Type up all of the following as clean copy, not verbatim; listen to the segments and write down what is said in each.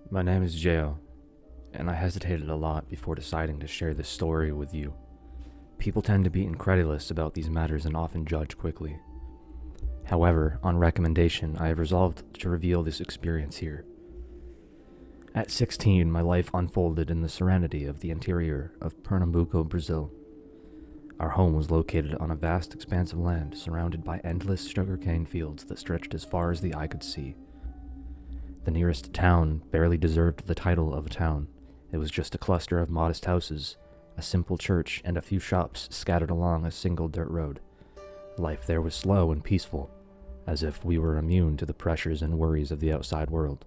My name is Jo, and I hesitated a lot before deciding to share this story with you. People tend to be incredulous about these matters and often judge quickly. However, on recommendation, I have resolved to reveal this experience here. At 16, my life unfolded in the serenity of the interior of Pernambuco, Brazil. Our home was located on a vast expanse of land surrounded by endless sugarcane fields that stretched as far as the eye could see. The nearest town barely deserved the title of a town. It was just a cluster of modest houses, a simple church, and a few shops scattered along a single dirt road. Life there was slow and peaceful, as if we were immune to the pressures and worries of the outside world.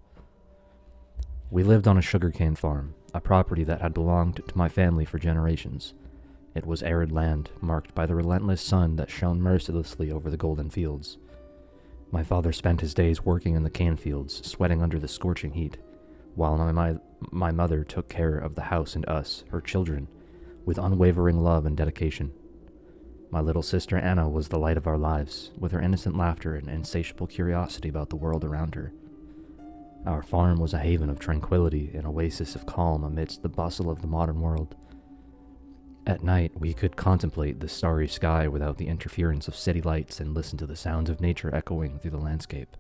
We lived on a sugarcane farm, a property that had belonged to my family for generations. It was arid land, marked by the relentless sun that shone mercilessly over the golden fields. My father spent his days working in the cane fields, sweating under the scorching heat, while my mother took care of the house and us, her children, with unwavering love and dedication. My little sister Anna was the light of our lives, with her innocent laughter and insatiable curiosity about the world around her. Our farm was a haven of tranquility, an oasis of calm amidst the bustle of the modern world. At night, we could contemplate the starry sky without the interference of city lights and listen to the sounds of nature echoing through the landscape.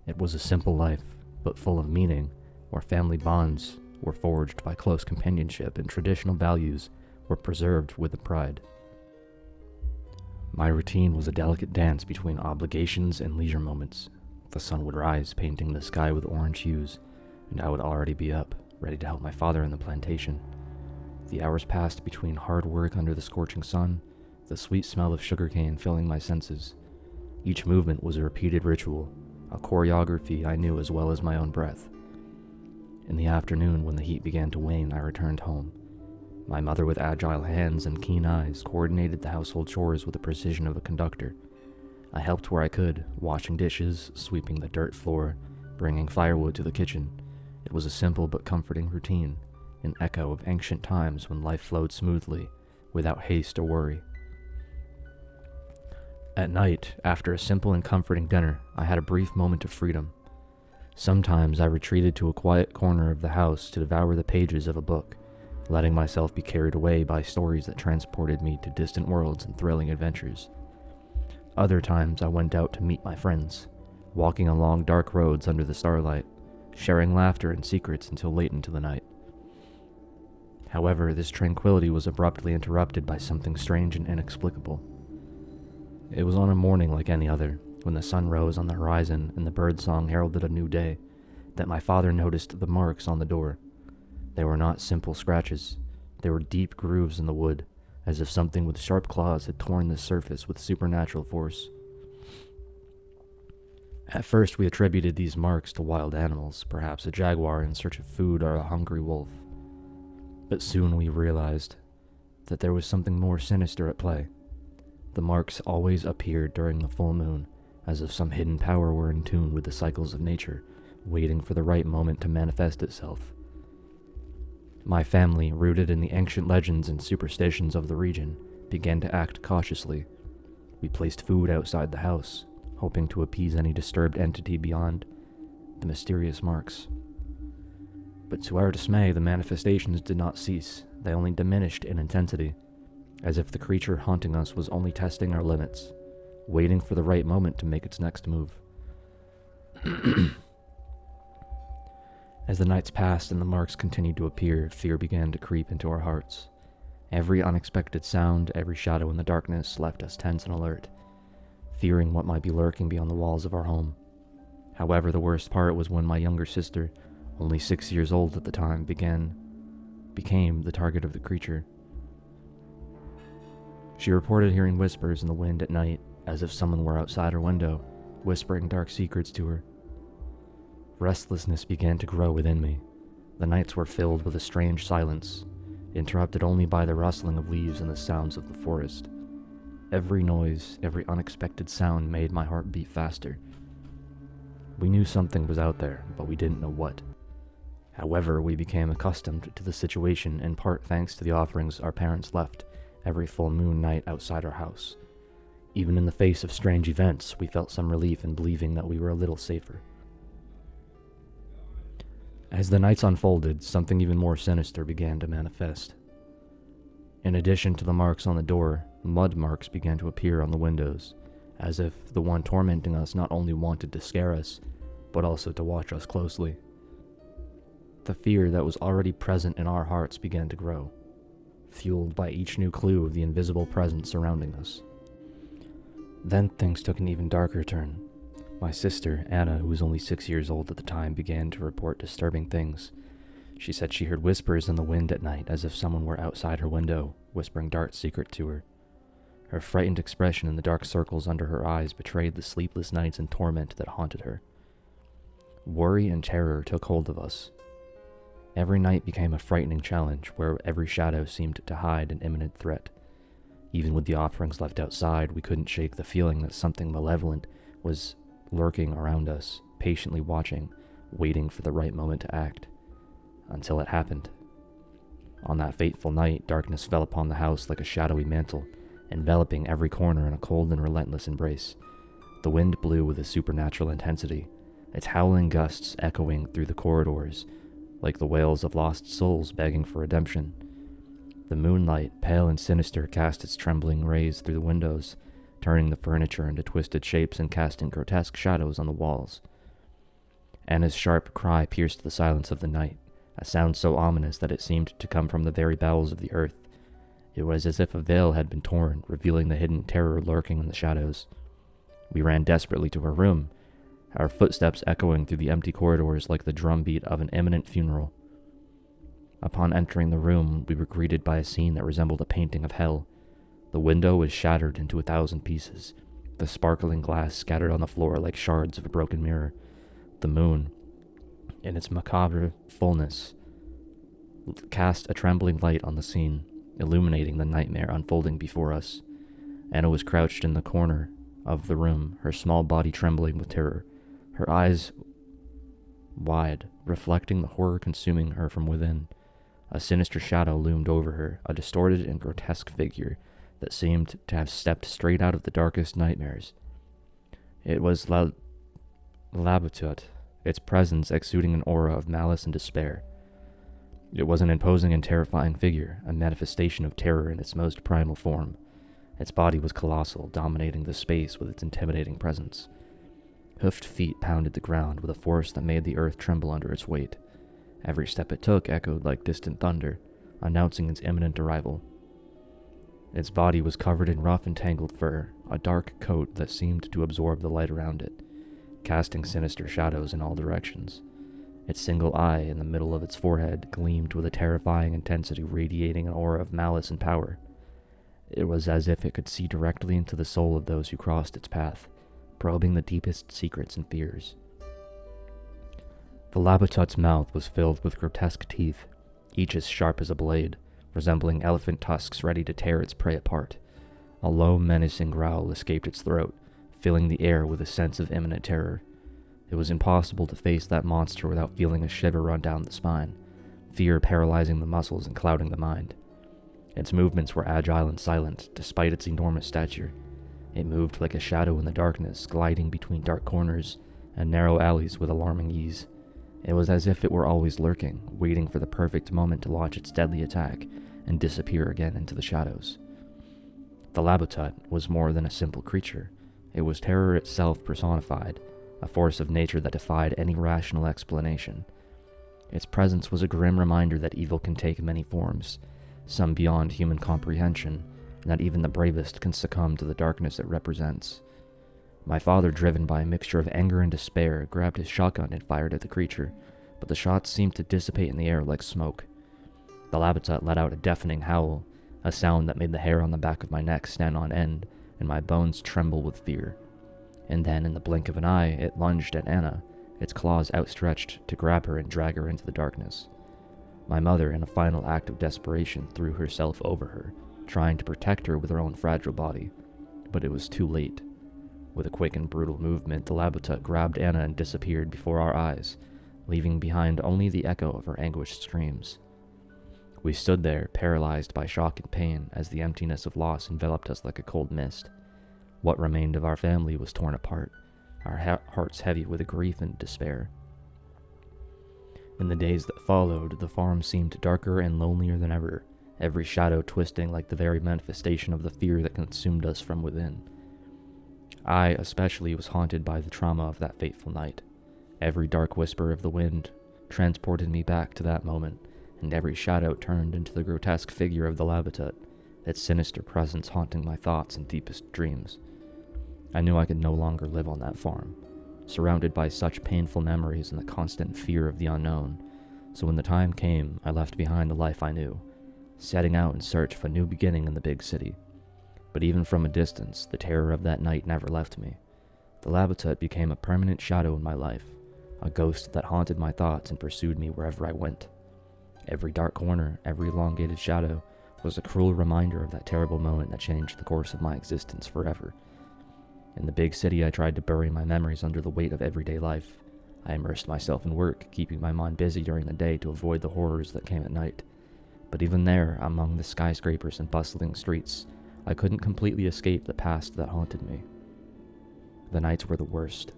It was a simple life, but full of meaning, where family bonds were forged by close companionship and traditional values were preserved with pride. My routine was a delicate dance between obligations and leisure moments. The sun would rise, painting the sky with orange hues, and I would already be up, ready to help my father in the plantation. The hours passed between hard work under the scorching sun, the sweet smell of sugarcane filling my senses. Each movement was a repeated ritual, a choreography I knew as well as my own breath. In the afternoon, when the heat began to wane, I returned home. My mother, with agile hands and keen eyes, coordinated the household chores with the precision of a conductor. I helped where I could, washing dishes, sweeping the dirt floor, bringing firewood to the kitchen. It was a simple but comforting routine, an echo of ancient times when life flowed smoothly, without haste or worry. At night, after a simple and comforting dinner, I had a brief moment of freedom. Sometimes I retreated to a quiet corner of the house to devour the pages of a book, letting myself be carried away by stories that transported me to distant worlds and thrilling adventures. Other times I went out to meet my friends, walking along dark roads under the starlight, sharing laughter and secrets until late into the night. However, this tranquility was abruptly interrupted by something strange and inexplicable. It was on a morning like any other, when the sun rose on the horizon and the birdsong heralded a new day, that my father noticed the marks on the door. They were not simple scratches. They were deep grooves in the wood, as if something with sharp claws had torn the surface with supernatural force. At first, we attributed these marks to wild animals, perhaps a jaguar in search of food or a hungry wolf. But soon we realized that there was something more sinister at play. The marks always appeared during the full moon, as if some hidden power were in tune with the cycles of nature, waiting for the right moment to manifest itself. My family, rooted in the ancient legends and superstitions of the region, began to act cautiously. We placed food outside the house, hoping to appease any disturbed entity beyond the mysterious marks. But to our dismay, the manifestations did not cease. They only diminished in intensity, as if the creature haunting us was only testing our limits, waiting for the right moment to make its next move. As the nights passed and the marks continued to appear, fear began to creep into our hearts. Every unexpected sound, every shadow in the darkness left us tense and alert, fearing what might be lurking beyond the walls of our home. However, the worst part was when my younger sister, only 6 years old at the time, became the target of the creature. She reported hearing whispers in the wind at night, as if someone were outside her window, whispering dark secrets to her. Restlessness began to grow within me. The nights were filled with a strange silence, interrupted only by the rustling of leaves and the sounds of the forest. Every noise, every unexpected sound made my heart beat faster. We knew something was out there, but we didn't know what. However, we became accustomed to the situation, in part thanks to the offerings our parents left every full moon night outside our house. Even in the face of strange events, we felt some relief in believing that we were a little safer. As the nights unfolded, something even more sinister began to manifest. In addition to the marks on the door, mud marks began to appear on the windows, as if the one tormenting us not only wanted to scare us, but also to watch us closely. The fear that was already present in our hearts began to grow, fueled by each new clue of the invisible presence surrounding us. Then things took an even darker turn. My sister, Anna, who was only 6 years old at the time, began to report disturbing things. She said she heard whispers in the wind at night, as if someone were outside her window, whispering Dart's secret to her. Her frightened expression and the dark circles under her eyes betrayed the sleepless nights and torment that haunted her. Worry and terror took hold of us. Every night became a frightening challenge, where every shadow seemed to hide an imminent threat. Even with the offerings left outside, we couldn't shake the feeling that something malevolent was lurking around us, patiently watching, waiting for the right moment to act. Until it happened. On that fateful night, darkness fell upon the house like a shadowy mantle, enveloping every corner in a cold and relentless embrace. The wind blew with a supernatural intensity, its howling gusts echoing through the corridors, like the wails of lost souls begging for redemption. The moonlight, pale and sinister, cast its trembling rays through the windows, turning the furniture into twisted shapes and casting grotesque shadows on the walls. Anna's sharp cry pierced the silence of the night, a sound so ominous that it seemed to come from the very bowels of the earth. It was as if a veil had been torn, revealing the hidden terror lurking in the shadows. We ran desperately to her room, our footsteps echoing through the empty corridors like the drumbeat of an imminent funeral. Upon entering the room, we were greeted by a scene that resembled a painting of hell. The window was shattered into 1,000 pieces, the sparkling glass scattered on the floor like shards of a broken mirror. The moon, in its macabre fullness, cast a trembling light on the scene, illuminating the nightmare unfolding before us. Anna was crouched in the corner of the room, her small body trembling with terror, her eyes wide, reflecting the horror consuming her from within. A sinister shadow loomed over her, a distorted and grotesque figure that seemed to have stepped straight out of the darkest nightmares. It was Labutut, its presence exuding an aura of malice and despair. It was an imposing and terrifying figure, a manifestation of terror in its most primal form. Its body was colossal, dominating the space with its intimidating presence. Hoofed feet pounded the ground with a force that made the earth tremble under its weight. Every step it took echoed like distant thunder, announcing its imminent arrival. Its body was covered in rough and tangled fur, a dark coat that seemed to absorb the light around it, casting sinister shadows in all directions. Its single eye in the middle of its forehead gleamed with a terrifying intensity, radiating an aura of malice and power. It was as if it could see directly into the soul of those who crossed its path, probing the deepest secrets and fears. The Labutut's mouth was filled with grotesque teeth, each as sharp as a blade, resembling elephant tusks ready to tear its prey apart. A low, menacing growl escaped its throat, filling the air with a sense of imminent terror. It was impossible to face that monster without feeling a shiver run down the spine, fear paralyzing the muscles and clouding the mind. Its movements were agile and silent, despite its enormous stature. It moved like a shadow in the darkness, gliding between dark corners and narrow alleys with alarming ease. It was as if it were always lurking, waiting for the perfect moment to launch its deadly attack and disappear again into the shadows. The Labutut was more than a simple creature. It was terror itself personified, a force of nature that defied any rational explanation. Its presence was a grim reminder that evil can take many forms, some beyond human comprehension, and that even the bravest can succumb to the darkness it represents. My father, driven by a mixture of anger and despair, grabbed his shotgun and fired at the creature, but the shots seemed to dissipate in the air like smoke. The Labutut let out a deafening howl, a sound that made the hair on the back of my neck stand on end and my bones tremble with fear. And then, in the blink of an eye, it lunged at Anna, its claws outstretched to grab her and drag her into the darkness. My mother, in a final act of desperation, threw herself over her, trying to protect her with her own fragile body. But it was too late. With a quick and brutal movement, the Labutut grabbed Anna and disappeared before our eyes, leaving behind only the echo of her anguished screams. We stood there, paralyzed by shock and pain, as the emptiness of loss enveloped us like a cold mist. What remained of our family was torn apart, our hearts heavy with grief and despair. In the days that followed, the farm seemed darker and lonelier than ever, every shadow twisting like the very manifestation of the fear that consumed us from within. I, especially, was haunted by the trauma of that fateful night. Every dark whisper of the wind transported me back to that moment, and every shadow turned into the grotesque figure of the Labatut, its sinister presence haunting my thoughts and deepest dreams. I knew I could no longer live on that farm, surrounded by such painful memories and the constant fear of the unknown, so when the time came, I left behind the life I knew, setting out in search of a new beginning in the big city. But even from a distance, the terror of that night never left me. The Labatut became a permanent shadow in my life, a ghost that haunted my thoughts and pursued me wherever I went. Every dark corner, every elongated shadow, was a cruel reminder of that terrible moment that changed the course of my existence forever. In the big city, I tried to bury my memories under the weight of everyday life. I immersed myself in work, keeping my mind busy during the day to avoid the horrors that came at night. But even there, among the skyscrapers and bustling streets, I couldn't completely escape the past that haunted me. The nights were the worst.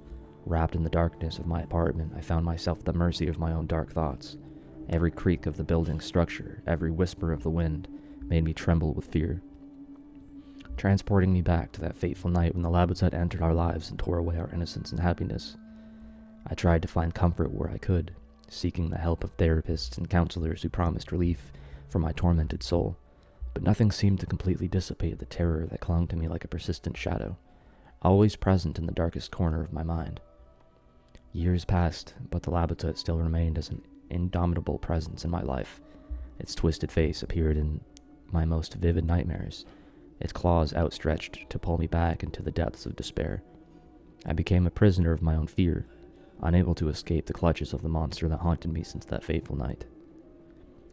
Wrapped in the darkness of my apartment, I found myself at the mercy of my own dark thoughts. Every creak of the building's structure, every whisper of the wind, made me tremble with fear, transporting me back to that fateful night when the Labatut entered our lives and tore away our innocence and happiness. I tried to find comfort where I could, seeking the help of therapists and counselors who promised relief for my tormented soul, but nothing seemed to completely dissipate the terror that clung to me like a persistent shadow, always present in the darkest corner of my mind. Years passed, but the Labatut still remained as an indomitable presence in my life. Its twisted face appeared in my most vivid nightmares, its claws outstretched to pull me back into the depths of despair. I became a prisoner of my own fear, unable to escape the clutches of the monster that haunted me since that fateful night.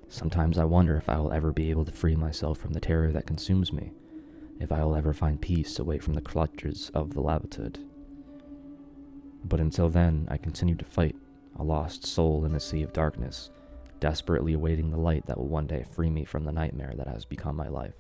Sometimes I wonder if I will ever be able to free myself from the terror that consumes me, if I will ever find peace away from the clutches of the Labatut. But until then, I continue to fight, a lost soul in a sea of darkness, desperately awaiting the light that will one day free me from the nightmare that has become my life.